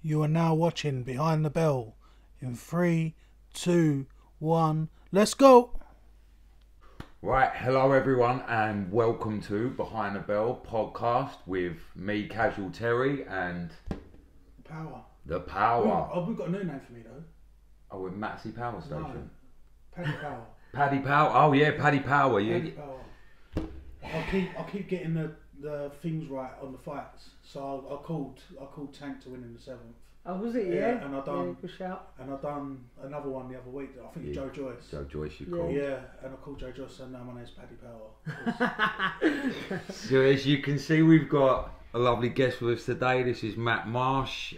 You are now watching Behind the Bell in 3, 2, 1. Let's go! Right, hello everyone and welcome to Behind the Bell podcast with me, Casual Terry, and Power. The Power. Oh, we've got a new name for me though. Oh, with Matsy Power Station. Paddy Power. Paddy Power. Oh yeah, Paddy Power. Yeah. Paddy Power. I'll keep getting the things right on the fights. So I called Tank to win in the 7th. Oh, was it? Yeah. And I done. Good shout. And I done another one the other week. I think it's Joe Joyce. Joe Joyce, you called. Yeah, and I called Joe Joyce and now my name's Paddy Power. So as you can see, we've got a lovely guest with us today. This is Matt Marsh.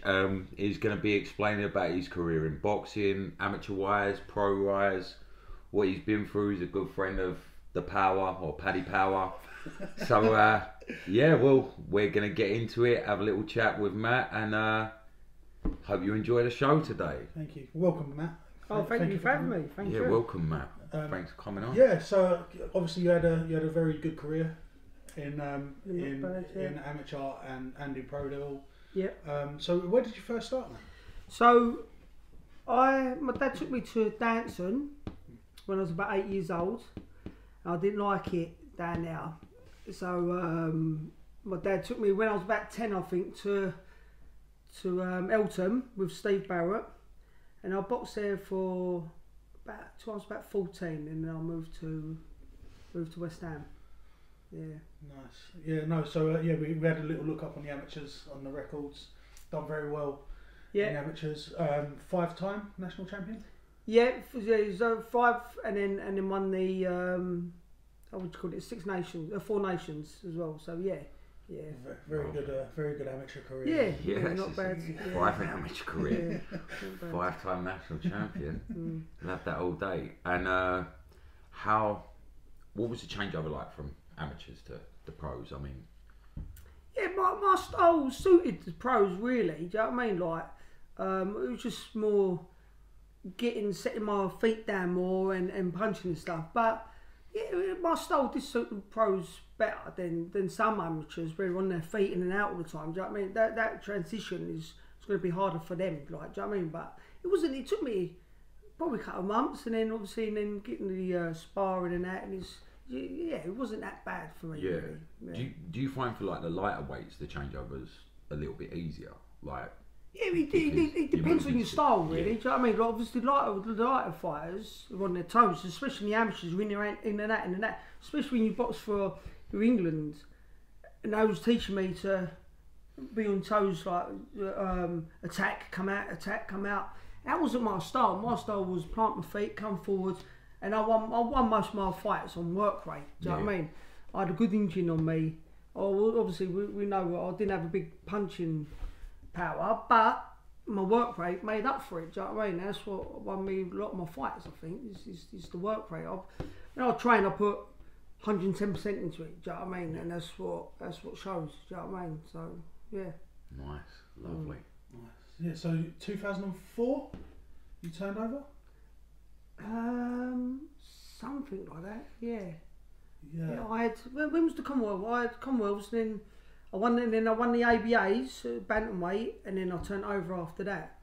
He's going to be explaining about his career in boxing, amateur-wise, pro-wise, what he's been through. He's a good friend of The Power, or Paddy Power. So, yeah, well, we're going to get into it, have a little chat with Matt, and hope you enjoy the show today. Thank you. Welcome, Matt. Oh, thank you for having me. Thank you. Yeah, welcome, Matt. Thanks for coming on. Yeah, so obviously you had a very good career in amateur and in pro level. Yeah. So where did you first start, man? So, my dad took me to dancing when I was about 8 years old. I didn't like it down there. So my dad took me when I was about 10, I think, to Eltham with Steve Barrett, and I boxed there for till I was about 14, and then I moved to West Ham. Yeah. Nice. Yeah. No. So yeah, we had a little look up on the amateurs on the records. Done very well. Yeah. In the amateurs. 5-time national champion. Yeah. So 5, and then won the what would you call it? 6 nations, 4 nations as well. So yeah. Yeah, very good amateur career. Yeah, not bad. Yeah. 5 amateur career, 5-time national champion. Love that all day. And what was the changeover like from amateurs to the pros? I mean, yeah, my style suited the pros really. Do you know what I mean? Like, it was just more setting my feet down more and punching and stuff. But yeah, my style did suit the pros better than some amateurs where they're on their feet in and out all the time. Do you know what I mean? That transition is going to be harder for them. Like, do you know what I mean? But it took me probably a couple of months, and then obviously getting the sparring and that, and it wasn't that bad for me. yeah. Really. Yeah. Do you find for like the lighter weights the changeovers a little bit easier? Like, yeah, it depends on your style, really. Yeah. Do you know what I mean? Like, obviously, the lighter fighters are on their toes, especially the amateurs, when you're in and that. Especially when you box for England, and they was teaching me to be on toes, like attack, come out. That wasn't my style. My style was plant my feet, come forward, and I won most of my fights on work rate. Do you know what I mean? I had a good engine on me. Oh, obviously, we know I didn't have a big punching power, but my work rate made up for it. Do you know what I mean? That's what won me a lot of my fights. I think is the work rate. When I train, I put 110% into it. Do you know what I mean? And that's what shows. Do you know what I mean? So yeah. Nice, lovely. Nice. Yeah. So 2004, you turned over. Something like that. Yeah. Yeah. I had. When was the Commonwealth? I had Commonwealths, and then I won the ABAs, bantamweight, and then I turned over after that.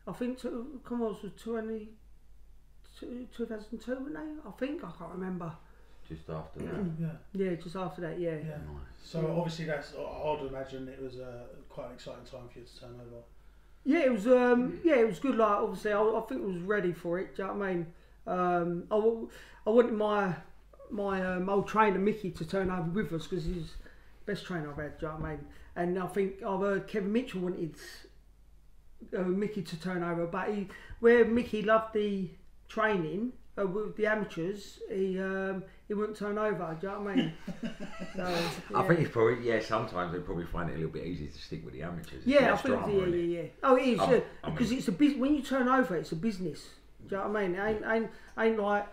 I think Commonwealths was 2002, weren't they? I think, I can't remember. Just after that. Yeah, just after that. Yeah. Yeah. Nice. So obviously I'd imagine it was quite an exciting time for you to turn over. Yeah, it was. It was good. Like, obviously, I think I was ready for it. Do you know what I mean? I wanted my old trainer Mickey to turn over with us because he's the best trainer I've had. Do you know what I mean? And I think I've heard Kevin Mitchell wanted Mickey to turn over, but where Mickey loved the training with the amateurs, he wouldn't turn over. Do you know what I mean? So, yeah. I think it's probably sometimes they probably find it a little bit easier to stick with the amateurs. Yeah, I think yeah. Oh, it is because mean, it's a business. When you turn over, it's a business. Do you know what I mean? Ain't like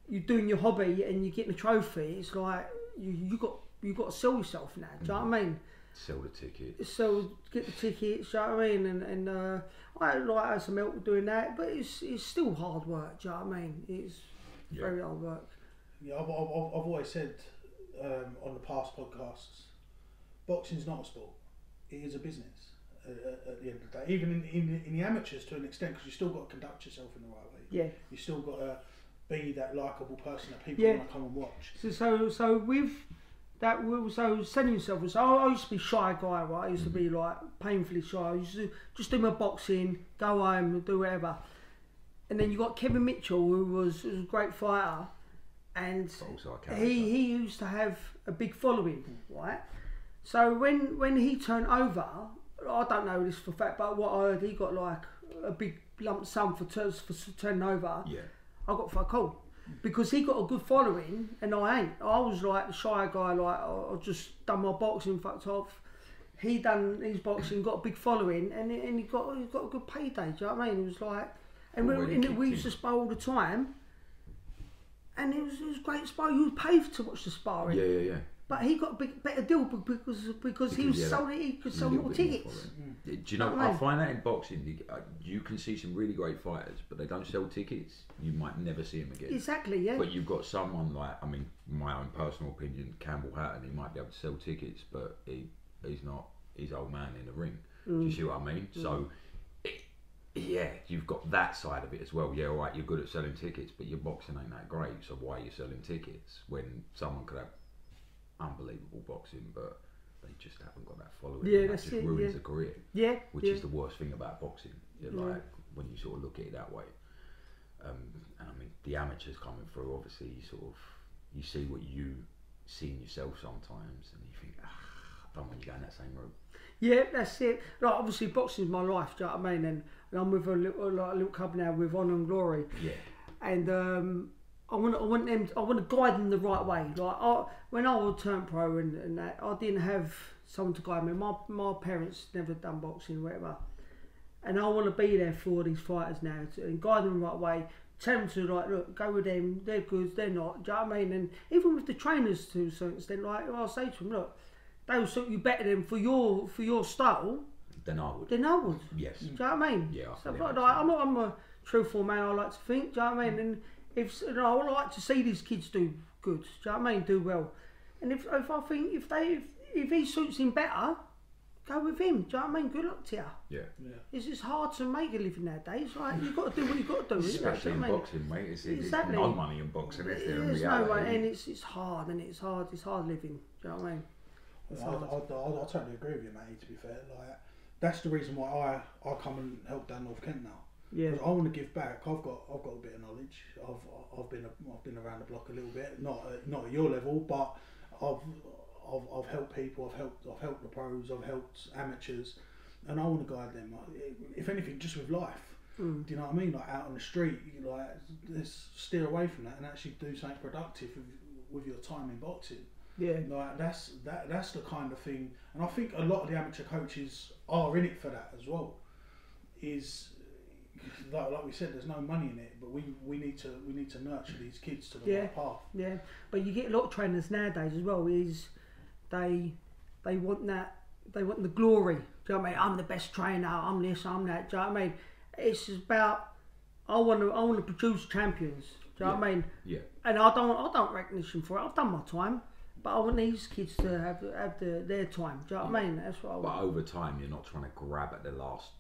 you're doing your hobby and you're getting a trophy. It's like you got to sell yourself now. Do you know what I mean? Sell the tickets. Get the tickets. Do you know what I mean? And I had some help doing that, but it's still hard work. Do you know what I mean? It's very hard work. Yeah, I've always said on the past podcasts, boxing's not a sport; it is a business. at the end of the day. Even in the amateurs to an extent, because you still got to conduct yourself in the right way. Yeah. You still got to be that likeable person that people want to come and watch. So with that, so selling yourself. So I used to be a shy guy, right? I used to be like painfully shy. I used to just do my boxing, go home, do whatever. And then you got Kevin Mitchell, who was a great fighter, and he used to have a big following, right? So when he turned over, I don't know this for a fact, but what I heard, he got like a big lump sum for turning over. Yeah. I got for a call because he got a good following and I ain't. I was like the shy guy, like I just done my boxing, fucked off. He done his boxing, got a big following, and he got a good payday. Do you know what I mean? It was like, and we used to spar all the time, and it was great spar. You would pay to watch the sparring. Yeah. But he got a better deal because he was sold. He could sell more tickets. Do you know? I find that in boxing, you can see some really great fighters, but they don't sell tickets. You might never see them again. Exactly, yeah. But you've got someone like, I mean, my own personal opinion, Campbell Hatton. He might be able to sell tickets, but he's not. He's old man in the ring. Do you see what I mean? So, yeah, you've got that side of it as well. Yeah, all right, you're good at selling tickets, but your boxing ain't that great. So why are you selling tickets when someone could have unbelievable boxing, but they just haven't got that following? Yeah, that just ruins a career. Yeah, which is the worst thing about boxing. Like when you sort of look at it that way. And I mean, the amateurs coming through, obviously, you see what you see in yourself sometimes, and you think, I don't want you going that same route. Yeah, that's it. Like obviously, boxing's my life. Do you know what I mean? And I'm with a little club now with Honour and Glory. Yeah. And I want to guide them the right way. Like when I was turned pro and that, I didn't have someone to guide me. My parents never done boxing, whatever. And I want to be there for these fighters now and guide them the right way. Tell them to like, look, go with them. They're good. They're not. Do you know what I mean? And even with the trainers to a certain extent, like I'll say to them, look, they'll suit you better than for your style. Than I would. Yes. Do you know what I mean? Yeah. So I'm a truthful man. I like to think. Do you know what I mean? And if I like to see these kids do good. Do you know what I mean? Do well. And if I think if he suits him better, go with him. Do you know what I mean? Good luck to you. Yeah. It's hard to make a living nowadays. Like you've got to do what you've got to do. Especially in boxing, mate. It's no money in boxing. There's no way, and it's hard, and it's hard living. Do you know what I mean? I totally agree with you, mate. To be fair, like that's the reason why I come and help down North Kent now. Yeah. Because I want to give back. I've got a bit of knowledge. I've been around the block a little bit, not at your level, but I've helped people. I've helped the pros. I've helped amateurs, and I want to guide them. If anything, just with life. Do you know what I mean? Like out on the street, like let's steer away from that and actually do something productive with your time in boxing. Yeah. Like that's the kind of thing, and I think a lot of the amateur coaches are in it for that as well. Is like we said, there's no money in it, but we need to nurture these kids to the right path. Yeah, but you get a lot of trainers nowadays as well. Is they want the glory. Do you know what I mean? I'm the best trainer. I'm this. I'm that. Do you know what I mean? It's about I want to produce champions. Do you know what I mean? Yeah. And I don't recognition for it. I've done my time. But I want these kids to have their time. Do you know what I mean? That's what I want. But over time, you're not trying to grab at the last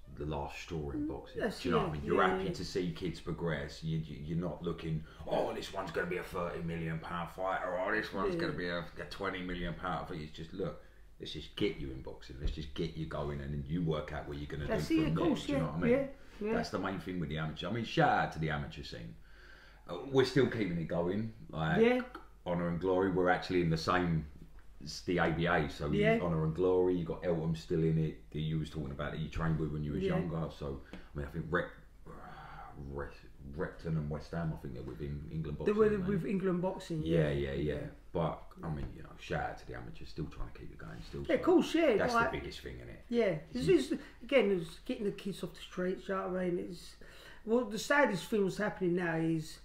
straw in boxing. Do you know what I mean? Yeah, You're happy to see kids progress. You're not looking, oh, this one's going to be a £30 million fighter, or this one's going to be a £20 million fighter. It's just, look, let's just get you in boxing. Let's just get you going, and then you work out what you're going to do from there. Do you know what I mean? Yeah. That's the main thing with the amateur. I mean, shout out to the amateur scene. We're still keeping it going. Honour and Glory, we're actually in the same, it's the ABA, so Honour and Glory, you got Eltham still in it, that you was talking about that you trained with when you was younger, so I mean I think Repton and West Ham, I think they're within England Boxing. They were with England Boxing. Yeah. But I mean, you know, shout out to the amateurs, still trying to keep it going, still. Yeah, of course, yeah. That's the biggest thing, isn't it? Yeah, it's getting the kids off the streets. You know what I mean? The saddest thing that's happening now is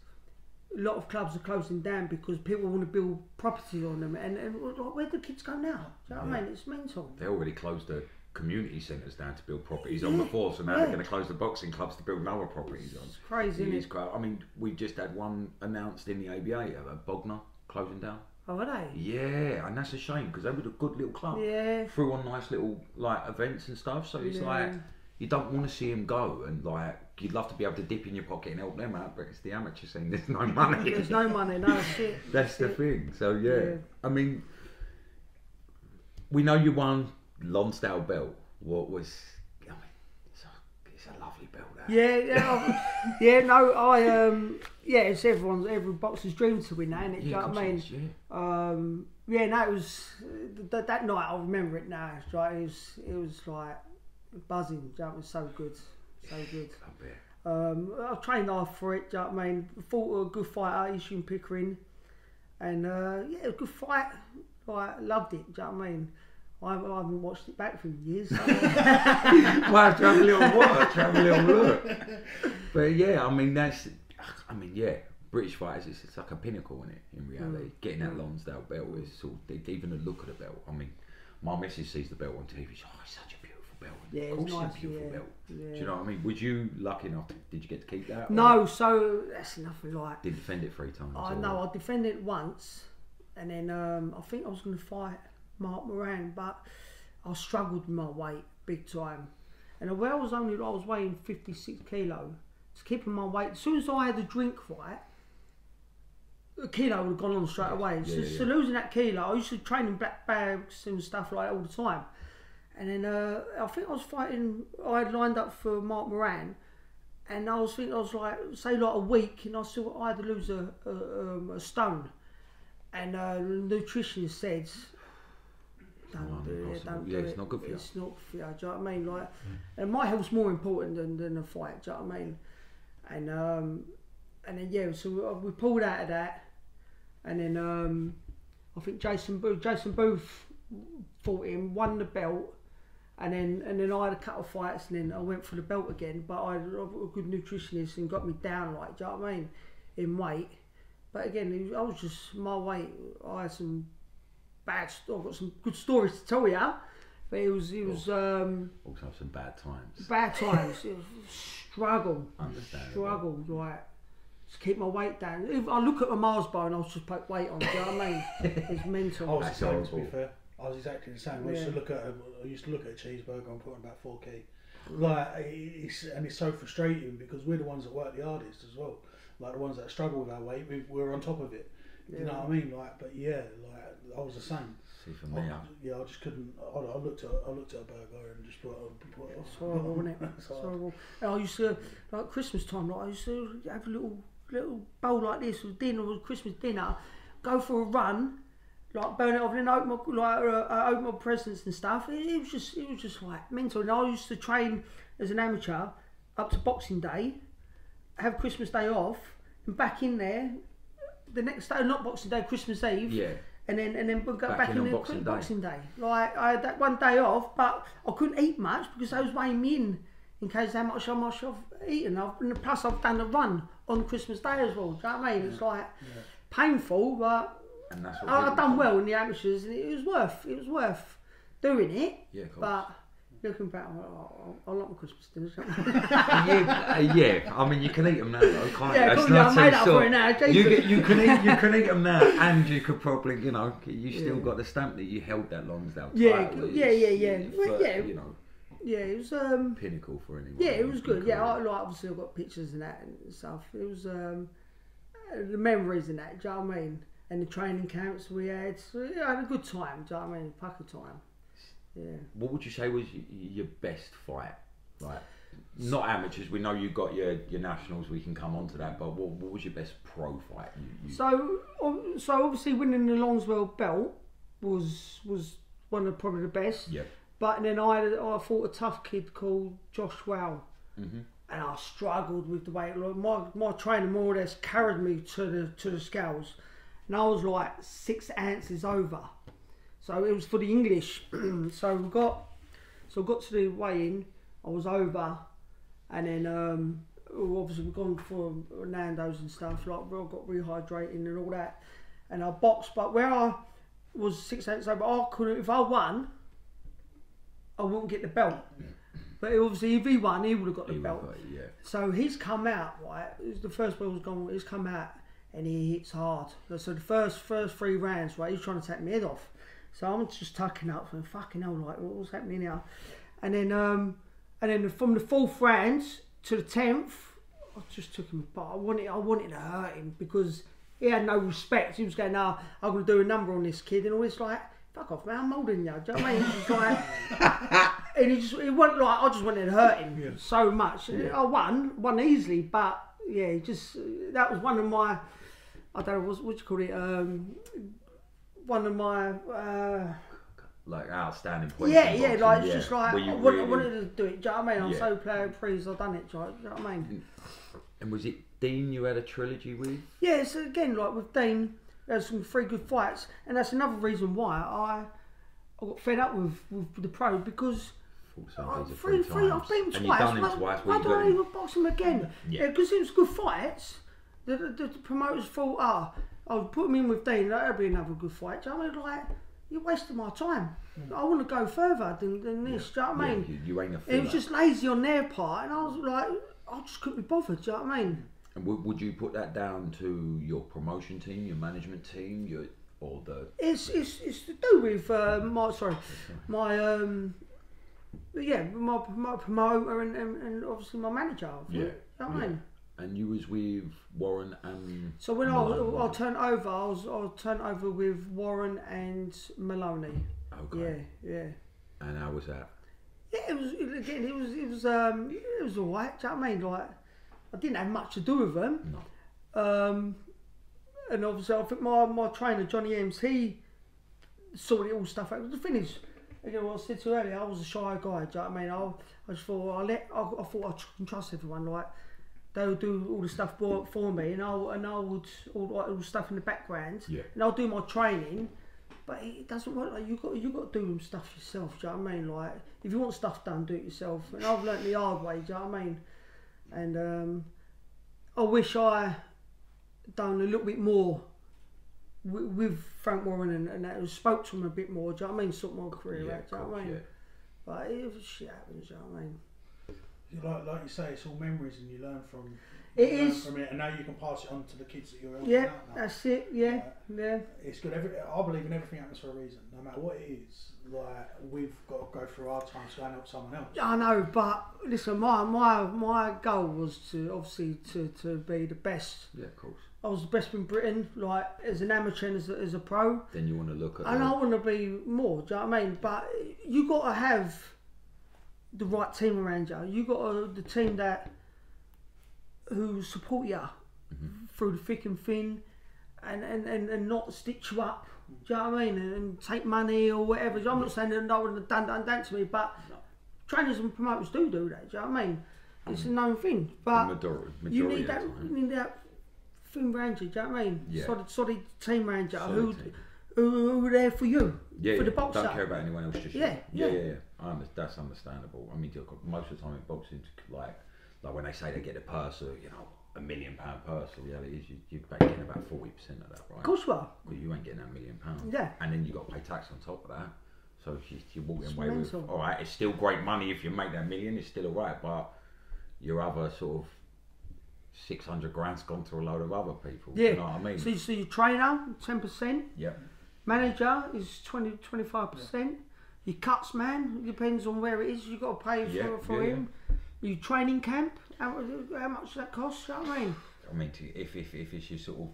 a lot of clubs are closing down because people want to build property on them, and where do the kids go now? Do you know what I mean? It's mental. They already closed the community centres down to build properties on before, so now they're going to close the boxing clubs to build lower properties on. It's crazy, isn't it? I mean, we just had one announced in the ABA, Bognor closing down. Oh, are they? Yeah, and that's a shame because they were a good little club. Yeah. Threw on nice little like events and stuff. So it's like you don't want to see them go, and like you'd love to be able to dip in your pocket and help them out, but it's the amateur scene. There's no money. There's no money. No shit. That's the thing. So yeah, I mean, we know you won Lonsdale belt. What was? I mean, it's a lovely belt. That. Yeah. No, yeah, it's every boxer's dream to win that, isn't it? Do you know what I mean? Yeah, no, it was that night. I remember it now. It's like it was like buzzing. It was so good, so good. I trained hard for it. Do you know what I mean? Fought a good fighter, Ishin Pickering, and yeah, it was a good fight. Like, loved it. Do you know what I mean? I haven't watched it back for years. So. Well, have a little look. But yeah, I mean yeah, British fighters, it's like a pinnacle in it. In reality, getting that Lonsdale belt is sort of, even the look of the belt. I mean, my missus sees the belt on TV. She's it's such a beautiful belt. Yeah, of course, nice, it's a beautiful belt. Yeah. Do you know what I mean? Was you lucky enough? Did you get to keep that? No, so that's nothing like. Did defend it 3 times? I defended it once, and then I think I was going to fight Mark Moran, but I struggled with my weight big time. And I was weighing 56 kilo. Just keeping my weight. As soon as I had a drink right, a kilo would have gone on straight away. So losing that kilo, I used to train in black bags and stuff like that all the time. And then I think I was fighting. I had lined up for Mark Moran, and I was like, say like a week, and I had to lose a stone. And the nutritionist said, don't do it. It's not good for you. It's not for you. Do you know what I mean? Like, and my health's more important than the fight. Do you know what I mean? And then yeah, so we pulled out of that, and then I think Jason Booth fought him, won the belt, and then I had a couple of fights, and then I went for the belt again. But I had a good nutritionist and got me down, like, do you know what I mean, in weight. But again, I was just my weight. I had I've got some good stories to tell you, but it was also some bad times. It was struggle. Understandable. Like, to keep my weight down. If I look at my Mars bar and I was just put weight on. Do you know what I mean? It's mental. I was the same, to be fair. I was exactly the same. I used to look at a cheeseburger and put on about 4 kg. Like, it's so frustrating because we're the ones that work the hardest as well. Like, the ones that struggle with our weight, we're on top of it. You know what I mean? Like, but yeah, like, I was the same. See, for me, I just couldn't. I looked at a burger and just put it's horrible, isn't it? It's horrible. And I used to, like, Christmas time, like, I used to have a little bowl like this with dinner, with Christmas dinner, go for a run, like, burn it off, and then open my presents and stuff. It was just like mental. And I used to train as an amateur up to Boxing Day, have Christmas Day off, and back in there the next day, not Boxing Day, Christmas Eve. Yeah. And then go back in Boxing Day. Like, I had that one day off, but I couldn't eat much because I was weighing me in case how much I've eaten. And plus I've done the run on Christmas Day as well. Do you know what I mean? It's like painful, but I've done well in the amateurs, and it was worth doing it. Yeah, of course. But looking back, I like my Christmas dinners. Yeah, I mean, you can eat them now, though, can't you? Yeah, I made up for it now. You can eat them now, and you could probably, you still got the stamp that you held that Lonsdale title. Yeah. Yeah, it was pinnacle for anyone. Yeah, it was good. Yeah, obviously I've got pictures and that and stuff. It was the memories and that. Do you know what I mean? And the training camps we had. So, I had a good time. Do you know what I mean? Pucker time. Yeah. What would you say was your best fight? Like, not amateurs. We know you got your nationals. We can come on to that. But what was your best pro fight? So obviously winning the Lonsdale belt was one of probably the best. Yeah. But then I fought a tough kid called Josh Wow, and I struggled with the weight. My trainer more or less carried me to the scales, and I was like 6 ounces over. So it was for the English. So we got to the weigh-in. I was over, and then obviously we've gone for Nando's and stuff. Like, I got rehydrating and all that, and I boxed. But where I was 6 ounces over, I couldn't. If I won, I wouldn't get the belt. But obviously, if he won, he would have got the belt. So he's come out, right? It was the first ball was gone. He's come out, and he hits hard. So the first 3 rounds, right, he's trying to take my head off. So I'm just tucking up and fucking hell, like what's happening now? And then from the 4th round to the 10th, I just took him apart. I wanted to hurt him because he had no respect. He was going, "No, I'm going to do a number on this kid," and all this like, "Fuck off, man! I'm older than you." Do you know what I mean? He was like, and he wasn't like, I just wanted to hurt him so much. I won easily, but yeah, that was one of my, I don't know what you call it, one of my. Like outstanding points. Yeah, like it's just like I wanted to do it. Do you know what I mean? I'm so pleased I've done it. Do you know what I mean? And was it Dean you had a trilogy with? Yeah, so again, like with Dean, there's some 3 good fights, and that's another reason why I got fed up with the pro because I've beaten him twice. And you've done him twice. I don't even box him again. Yeah, because it was good fights. The promoters thought, I'll put him in with Dean. That'll be another good fight. Do you know what I mean? Like, you're wasting my time. I want to go further than this. Do you know what I mean? You ain't a filler. It was just lazy on their part, and I was like, I just couldn't be bothered. Do you know what I mean? And would you put that down to your promotion team, your management team, It's to do with my promoter and obviously my manager. Yeah. You know what I mean? And you was with Warren and. So when I turned over, I was turned over with Warren and Maloney. Okay. Yeah. And how was that? Yeah, it was alright. Do you know what I mean? Like, I didn't have much to do with them. No. And obviously, I think my trainer Johnny Eames, he sorted all stuff out. The thing is, again, what I said to you earlier, I was a shy guy. Do you know what I mean? I just thought I thought I trust everyone. Like, they would do all the stuff for me, and I would all the stuff in the background. Yeah. And I'll do my training. But it doesn't work. Like, you got to do stuff yourself. Do you know what I mean? Like, if you want stuff done, do it yourself. And I've learnt the hard way. Do you know what I mean? And I wish I done a little bit more with Frank Warren and that. Spoke to him a bit more. Do you know what I mean? Sort my career out. Do you know what I mean? Yeah. But it shit happens. Do you know what I mean? Like you say, it's all memories, and you learn from. It is. From it, and now you can pass it on to the kids that you're helping Yeah, out now. that's it. Yeah. It's good. I believe in everything happens for a reason, no matter what it is. Like, we've got to go through our times to go and help someone else. I know, but listen, my goal was to obviously to be the best. Yeah, of course. I was the best in Britain, like as an amateur and as a pro. Then you want to look at. And I want to be more. Do you know what I mean? But you got to have the right team around you. You got the team who support you through the thick and thin, and not stitch you up. Do you know what I mean? And take money or whatever. I'm not saying that no one have done that to me, but trainers and promoters do that. Do you know what I mean? It's a known thing. But majority you need that thing around you. Do you know what I mean? Yeah. Solid team around you who are there for you. Yeah, for the boxer. Don't care about anyone else. Just yeah. That's understandable. I mean, most of the time in boxing, like when they say they get a purse, or £1 million purse, the reality is you're getting about 40% of that, right? Of course you are. Well, you ain't getting that £1 million. Yeah. And then you got to pay tax on top of that. So you're walking away mental. with, all right, it's still great money if you make that $1 million. It's still all right, but your other sort of 600 grand's gone to a load of other people. Yeah. You know what I mean? So your trainer 10%. Yeah. Manager is 20-25%. Yeah. Your cuts man, it depends on where it is. You got to pay for him. Your training camp, how much does that cost? You know what I mean? I mean, if it's your sort of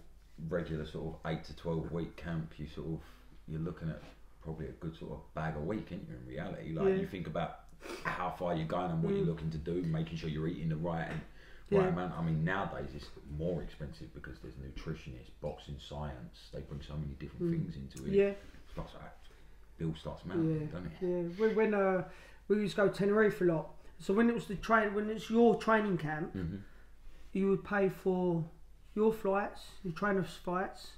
regular sort of 8 to 12 week camp, you're looking at probably a good sort of bag a week, ain't you? In reality, like you think about how far you're going and what you're looking to do, making sure you're eating the right amount. I mean, nowadays it's more expensive because there's nutritionists, boxing science. They bring so many different things into it. Yeah. Stuff like that. Bill starts mounting, doesn't it? Yeah. When we used to go to Tenerife a lot. So when it was when it's your training camp, you would pay for your flights, your trainer's flights,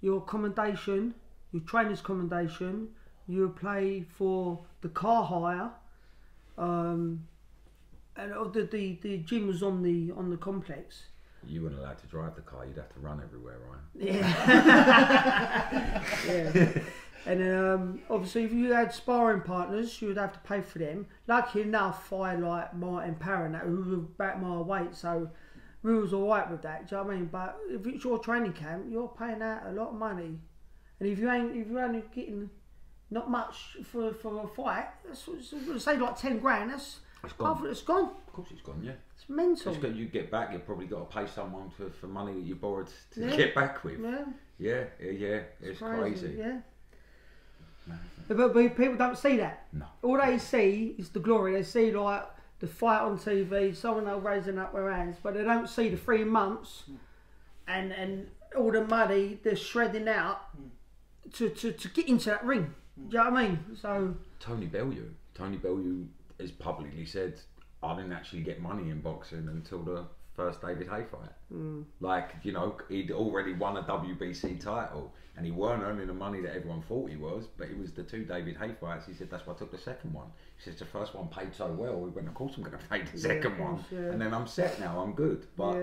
your accommodation, your trainer's accommodation. You would pay for the car hire, and the gym was on the complex. You weren't allowed to drive the car; you'd have to run everywhere, right? Yeah. Yeah. And then obviously if you had sparring partners, you would have to pay for them. Lucky enough, I like Martin Parron, who was about my weight, so we was alright with that. Do you know what I mean? But if it's your training camp, you're paying out a lot of money, and if you're only getting not much for a fight, that's say like 10 grand. It's gone. It's gone. Of course, it's gone. Yeah. It's mental. It's got, you get back, you've probably got to pay someone for money that you borrowed to get back with. Yeah. Yeah. It's crazy. Yeah. But people don't see that. No. All they see is the glory. They see like the fight on TV, someone else raising up their hands, but they don't see the 3 months and all the money they're shredding out to get into that ring. Do you know what I mean? So Tony Bellew has publicly said, I didn't actually get money in boxing until the first David Haye fight. Like, you know, he'd already won a WBC title and he weren't earning the money that everyone thought he was, but it was the 2 David Haye fights. He said, that's why I took the second one. He says, the first one paid so well, we went, of course I'm going to take the second one. And then I'm set now, I'm good. But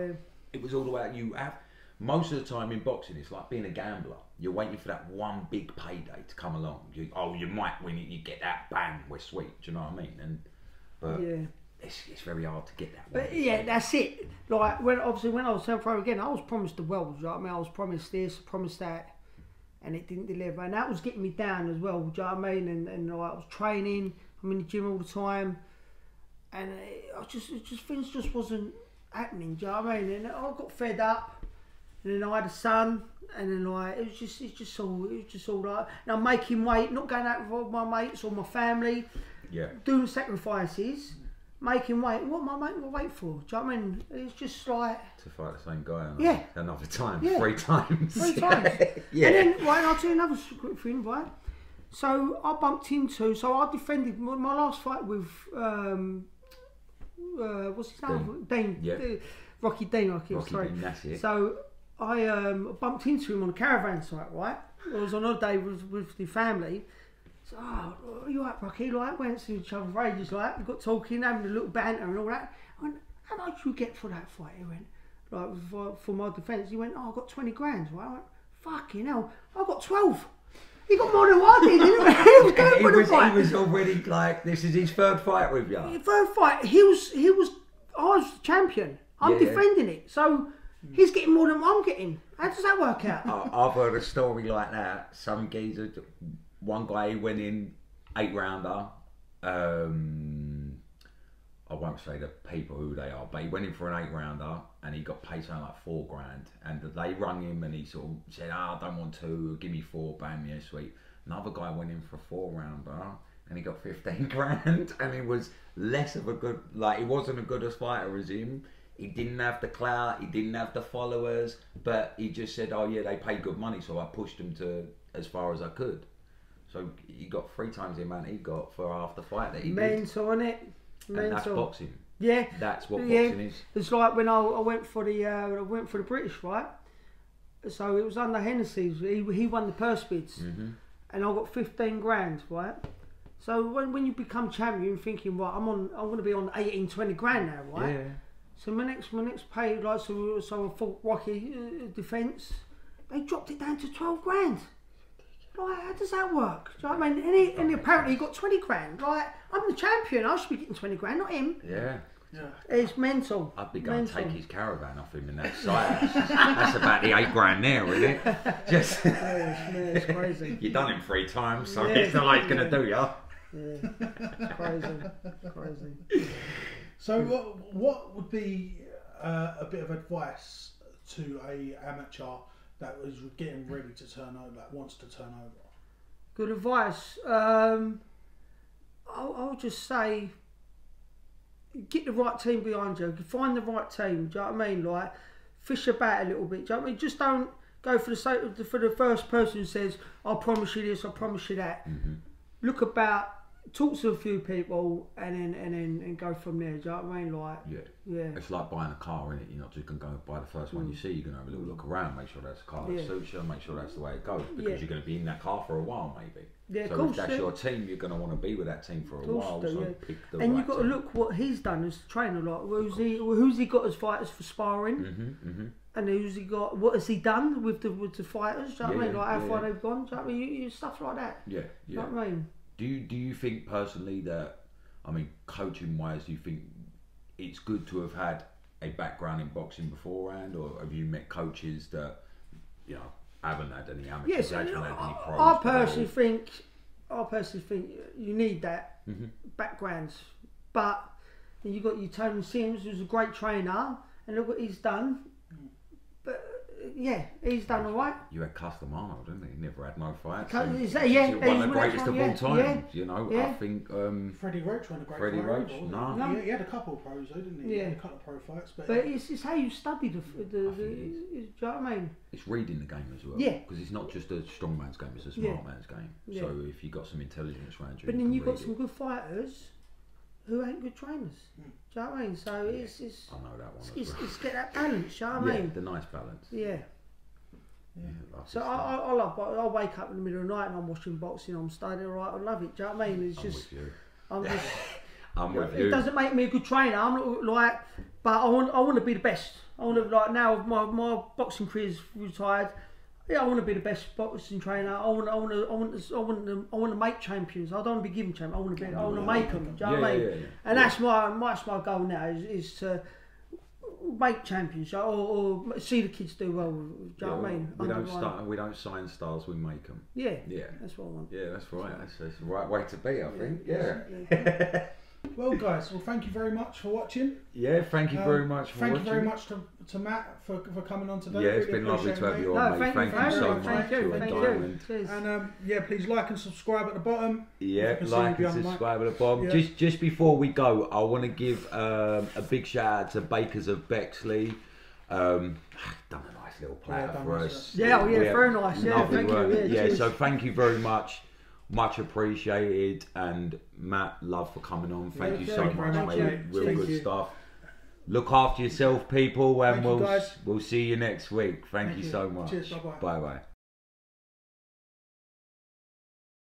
it was all about you have. Most of the time in boxing, it's like being a gambler. You're waiting for that one big payday to come along. You might win it, you get that, bang, we're sweet. Do you know what I mean? But it's very hard to get that one. But yeah, that's it. Like when I was turning pro again, I was promised the world. You know what I mean? I was promised this, promised that, and it didn't deliver. And that was getting me down as well. Do you know what I mean? And like, I was training. I'm in the gym all the time, and things just wasn't happening. Do you know what I mean? And I got fed up. And then I had a son, and then like it was just all like. And I'm making weight, not going out with all my mates or my family. Yeah. Doing sacrifices, making weight. What am I making my weight for? Do you know what I mean? It's just like to fight the same guy another time, 3 times. 3 times. Yeah. And then I'll tell you another quick thing, right? So I defended my last fight with what's his name? Dean. Yeah. Rocky Dean. Rocky Dean, that's it. So I bumped into him on a caravan site, right? I was on holiday with the family. So, you right, Rocky? Like, went to each other for ages, like, we got talking, having a little banter and all that. I went, how much did you get for that fight? He went, like, for my defence. He went, I got 20 grand, right? I went, fucking hell, I got 12. He got more than what I did, didn't he? He was going for the fight. He was already like, this is his 3rd fight with you. Third fight, I was the champion. I'm defending it. So he's getting more than what I'm getting. How does that work out? I've heard a story like that. Some geezer, one guy he went in 8-rounder. I won't say the people who they are, but he went in for an 8-rounder and he got paid something like 4 grand. And they rung him and he sort of said, I don't want to, give me 4, bam, yeah, sweet. Another guy went in for a 4-rounder and he got 15 grand. And he was less of a good, like, he wasn't as good a fighter as him. He didn't have the clout, he didn't have the followers, but he just said, oh yeah, they pay good money, so I pushed him to as far as I could. So he got 3 times the amount he got for half the fight that he did. Mental, innit? Mental. And that's boxing. Yeah. That's what boxing is. It's like when I went for the British, right? So it was under Hennessy's. He won the purse bids, and I got 15 grand, right? So when you become champion, you're thinking, right, I'm going to be on 18, 20 grand now, right? Yeah. So my next pay, like, so I fought Rocky defence. They dropped it down to 12 grand. Like, how does that work? Do you know what I mean? And apparently he got 20 grand. Like, I'm the champion, I should be getting 20 grand, not him. Yeah. It's mental. I'd be going to take his caravan off him in that site. That's about the 8 grand there, isn't it? Just it's crazy. You've done him 3 times, so it's not like he's going to do you. Yeah, it's crazy. So what would be a bit of advice to a amateur that was getting ready to turn over, that wants to turn over? Good advice. I'll just say, get the right team behind you. Find the right team. Do you know what I mean? Like, fish about a little bit. Do you know what I mean? Just don't go for the first person who says, "I promise you this, I promise you that." Look about. Talk to a few people and then go from there. Do you know what I mean? Like, yeah. It's like buying a car, isn't it? You're not just going to go buy the first one you see. You're going to have a little look around, make sure that's a car that suits you, make sure that's the way it goes, because you're going to be in that car for a while, maybe. Yeah, so if that's your team, you're going to want to be with that team for a while. So pick the right and you've got team. to look what he's done as a trainer. Like, who's he got as fighters for sparring? And who's he got? What has he done with the fighters? Do you know what I mean? Like, how far they've gone? Do you know what I mean? You stuff like that. Yeah. Do you know what I mean? Do you think personally that, I mean, coaching wise, do you think it's good to have had a background in boxing beforehand, or have you met coaches that haven't had any amateurs, Yes, haven't had any pros? I personally think you need that background, but you got your Tony Sims, who's a great trainer, and look what he's done. But yeah, he's done all right. You had Custom Arnold, didn't he? He never had no fights. He's one of the greatest of all time. Yeah. I think Freddie Roach won a great Freddie fight. Roach, No. He had a couple of pros though, didn't he? Yeah. He had a couple of pro fights. But it's how you study do you know what I mean? it's reading the game as well. Yeah. Because it's not just a strong man's game; it's a smart man's game. Yeah. So if you got some intelligence around you, But you then can you've got read some it. good fighters who ain't good trainers. Do you know what I mean? So it's I know that one. it's get that balance. Do you know what I mean? The nice balance. Yeah. Yeah. So I love. I wake up in the middle of the night and I'm watching boxing. I'm studying. Right, I love it. Do you know what I mean? It's just. With you. I'm just. I'm with It you. doesn't make me a good trainer. I'm not like, but I want to be the best. I want to like now my boxing career's retired. Yeah, I want to be the best boxing trainer. I want to make champions. I don't want to be given champions. I want to make them. Do you know what I mean? Yeah. And that's my goal now is to make champions or see the kids do well. Do you know what I mean? We don't sign stars. We make them. Yeah. Yeah. That's what I want. Yeah, that's right. That's the right way to be, I think. Yeah. well, guys, thank you very much for watching. Yeah, thank you very much for Thank watching. you very much to Matt for coming on today. Yeah, it's Really been lovely appreciate to have it, you mate. on, mate. Thank you so much. Thank you. You're a Thank diamond. you. Cheers. And please like and subscribe at the bottom. Yeah, can see like you and behind the subscribe at the bottom. Yeah. Just before we go, I want to give a big shout out to Bakers of Bexley. Done a nice little platter for us. Yeah, very nice. Yeah, Lovely thank work. you. Yeah, so thank you very much. Much appreciated. And Matt, love for coming on. Thank you so thank you very much, much, mate. mate. Real Thank good you. stuff. Look after yourself, people, and Thank you, guys. we'll see you next week. Thank you you. so much. Cheers, bye-bye. Bye bye.